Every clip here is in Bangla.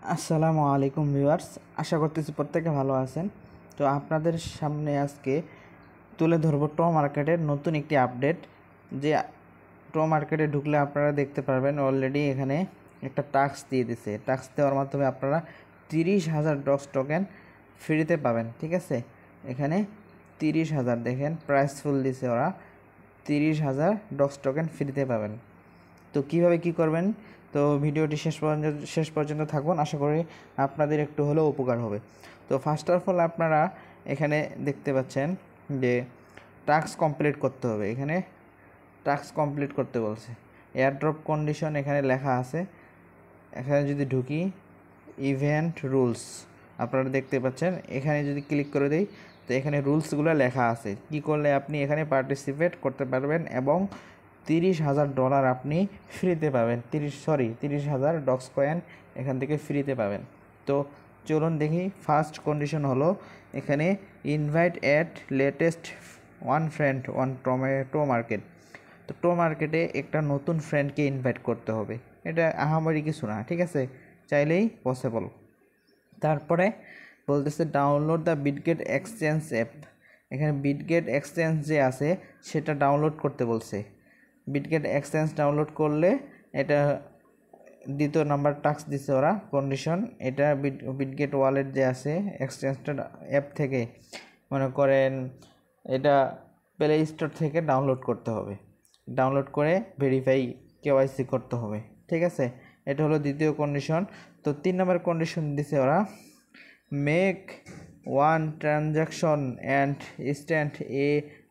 আসসালামু আলাইকুম ভিউয়ার্স, আশা করতেছি প্রত্যেকে ভালো আছেন। তো আপনাদের সামনে আজকে তুলে ধরবো টো মার্কেটের নতুন একটি আপডেট। যে টো মার্কেটে ঢুকলে আপনারা দেখতে পারবেন অলরেডি এখানে একটা টাস্ক দিয়ে দিছে। টাস্ক দেওয়ার মাধ্যমে আপনারা 30,000 ডক্স টোকেন ফ্রিতে পাবেন। ঠিক আছে, এখানে 30,000 দেখেন প্রাইস ফুল দিছে ওরা, 30,000 ডক্স টোকেন ফ্রিতে পাবেন। তো কিভাবে কি করবেন, তো ভিডিওটি শেষ পর্যন্ত থাকুন, আশা করি আপনাদের একটু হলেও উপকার হবে। তো ফার্স্ট অফ অল আপনারা এখানে দেখতে পাচ্ছেন যে টাস্ক কমপ্লিট করতে হবে। এখানে টাস্ক কমপ্লিট করতে বলছে, এয়ারড্রপ কন্ডিশন এখানে লেখা আছে। এখানে যদি ঢুকি ইভেন্ট রুলস আপনারা দেখতে পাচ্ছেন, এখানে যদি ক্লিক করে দেই তো এখানে রুলসগুলো লেখা আছে কি করলে আপনি এখানে পার্টিসিপেট করতে পারবেন এবং $30,000 আপনি ফ্রিতে পাবেন। 30,000 ডক্স কয়েন এখান থেকে ফ্রিতে পাবেন। তো চলুন দেখি। ফার্স্ট কন্ডিশন হলো এখানে invite at latest one friend on to market. তো টো মার্কেটে একটা নতুন ফ্রেন্ডকে ইনভাইট করতে হবে, এটা আহামরি কিছু না, ঠিক আছে, চাইলেই পসিবল। তারপরে বলতেছে download the Bitget exchange app. এখানে বিটগেট এক্সচেঞ্জ যে আছে সেটা ডাউনলোড করতে বলছে। বিটগেট এক্সচেঞ্জ ডাউনলোড করলে এটা দ্বিতীয় নাম্বার টাস্ক দিছে ওরা কন্ডিশন। এটা বিটগেট ওয়ালেট যে আছে এক্সচেঞ্জটা অ্যাপ থেকে মনে করেন এটা প্লে স্টোর থেকে ডাউনলোড করতে হবে। ডাউনলোড করে ভেরিফাই কেওয়াইসি করতে হবে, ঠিক আছে। এটা হলো দ্বিতীয় কন্ডিশন। তো 3 নম্বর কন্ডিশন দিছে ওরা, make one transaction and stand A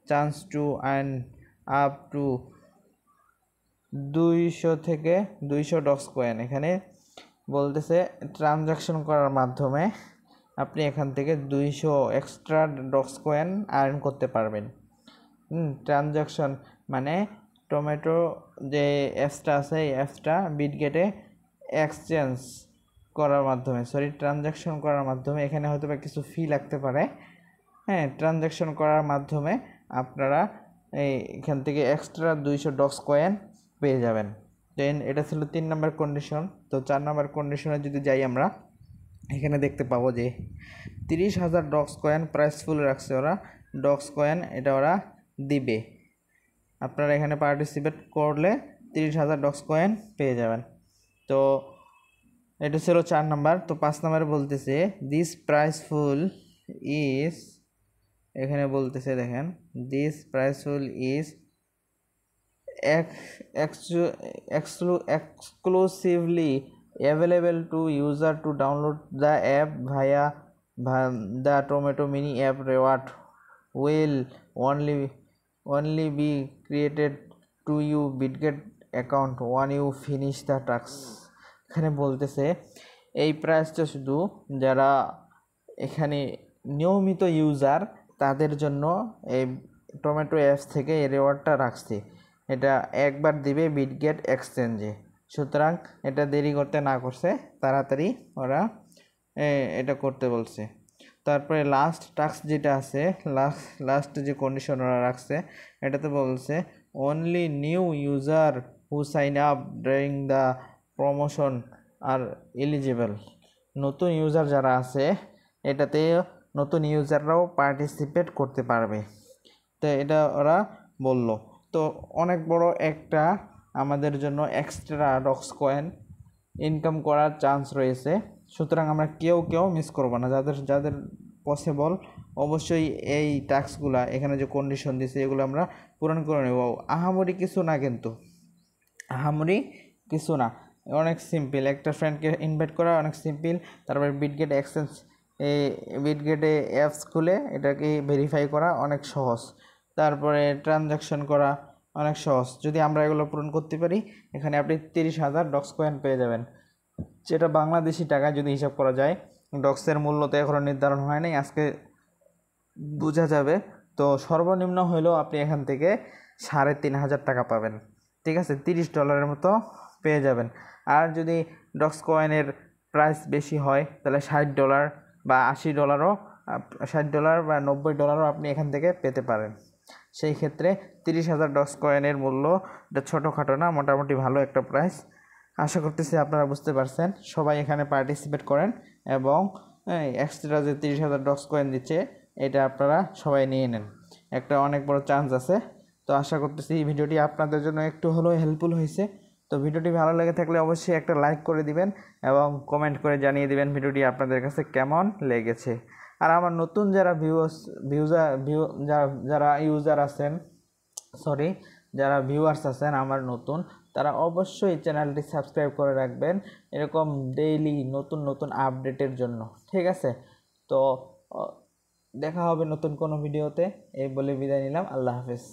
chance to earn up to 200 থেকে 200 ডক্স কয়েন। এখানে বলতেছে ট্রানজাকশন করার মাধ্যমে আপনি এখান থেকে 200 এক্সট্রা ডক্স কয়েন আর্ন করতে পারবেন। ট্রানজাকশন মানে টোমেটো যে অ্যাপসটা আছে এই অ্যাপসটা বিটগেটে এক্সচেঞ্জ করার মাধ্যমে ট্রানজাকশন করার মাধ্যমে এখানে হয়তো বা কিছু ফি লাগতে পারে। হ্যাঁ, ট্রানজাকশন করার মাধ্যমে আপনারা এখান থেকে এক্সট্রা 200 ডক্স কয়েন পেয়ে যাবেন। দেন এটা ছিল 3 নম্বর কন্ডিশন। তো 4 নম্বর কন্ডিশনে যদি যাই আমরা এখানে দেখতে পাবো যে 30,000 ডক্স কয়েন প্রাইস ফুল রাখছে ওরা। ডক্স কয়েন এটা ওরা দিবে, আপনারা এখানে পার্টিসিপেট করলে 30,000 ডক্স কয়েন পেয়ে যাবেন। তো এটা ছিল 4 নাম্বার। তো 5 নাম্বারে বলতেছে দিস প্রাইস ফুল ইজ, এখানে বলতেছে দেখেন this price full is exclusively available to user to download the app via the Tomato Mini app. Reward will only be created to you BitGet account when you finish the task. এখানে বলতেছে এই প্রাইসটা শুধু যারা এখানে নিয়মিত ইউজার তাদের জন্য এই টমেটো অ্যাপস থেকে এই রেওয়ার্ডটা রাখছে। এটা একবার দিবে বিটগেট এক্সচেঞ্জে, সুতরাং এটা দেরি করতে না করছে, তাড়াতাড়ি ওরা এটা করতে বলছে। তারপরে লাস্ট টাস্ক যেটা আছে, লাস্ট যে কন্ডিশন ওরা রাখছে এটাতে বলছে only new user who sign up during the promotion are eligible. নতুন ইউজার যারা আছে এটাতে নতুন ইউজাররাও পার্টিসিপেট করতে পারবে। তো এটা ওরা বলল। তো অনেক বড় একটা আমাদের জন্য এক্সট্রা ডক্স কয়েন ইনকাম করার চান্স রয়েছে, সুতরাং আমরা কেউ মিস করব না। যাদের পসিবল অবশ্যই এই টাস্কগুলা এখানে যে কন্ডিশন দিছে এগুলো আমরা পূরণ করে নেব। আহামরি কিছু না, কিন্তু আহামরি কিছু না, অনেক সিম্পল। একটা ফ্রেন্ডকে ইনভাইট করা অনেক সিম্পল। তারপরে বিটগেট এক্সচেঞ্জ বিটগেটে অ্যাপস খুলে এটাকে ভেরিফাই করা অনেক সহজ। তারপরে ট্রানজাকশন করা অনেক সহজ। যদি আমরা এগুলো পূরণ করতে পারি এখানে আপনি 30,000 ডক্স কয়েন পেয়ে যাবেন, যেটা বাংলাদেশি টাকায় যদি হিসাব করা যায়। ডক্সের মূল্য তো এখনও নির্ধারণ হয় নাই, আজকে বোঝা যাবে। তো সর্বনিম্ন হলেও আপনি এখান থেকে 3,500 টাকা পাবেন, ঠিক আছে, $30 মতো পেয়ে যাবেন। আর যদি ডক্স কয়েনের প্রাইস বেশি হয় তাহলে $60 বা $80, $60 বা $90 আপনি এখান থেকে পেতে পারেন। সেই ক্ষেত্রে 30,000 ডক্স কয়েনের মূল্য এটা ছোটোখাটো না, মোটামুটি ভালো একটা প্রাইস। আশা করতেছি আপনারা বুঝতে পারছেন। সবাই এখানে পার্টিসিপেট করেন এবং এক্সট্রা যে 30,000 ডক্স কয়েন দিচ্ছে এটা আপনারা সবাই নিয়ে নেন, একটা অনেক বড় চান্স আছে। তো আশা করতেছি এই ভিডিওটি আপনাদের জন্য একটু হলেও হেল্পফুল হয়েছে। তো ভিডিওটি ভালো লেগে থাকলে অবশ্যই একটা লাইক করে দিবেন এবং কমেন্ট করে জানিয়ে দিবেন ভিডিওটি আপনাদের কাছে কেমন লেগেছে। আর আমার নতুন যারা যারা ইউজার আছেন, যারা ভিউয়ার্স আছেন আমার নতুন, তারা অবশ্যই চ্যানেলটি সাবস্ক্রাইব করে রাখবেন এরকম ডেইলি নতুন নতুন আপডেটের জন্য, ঠিক আছে? তো দেখা হবে নতুন কোনো ভিডিওতে। এই বলে বিদায় নিলাম, আল্লাহ হাফেজ।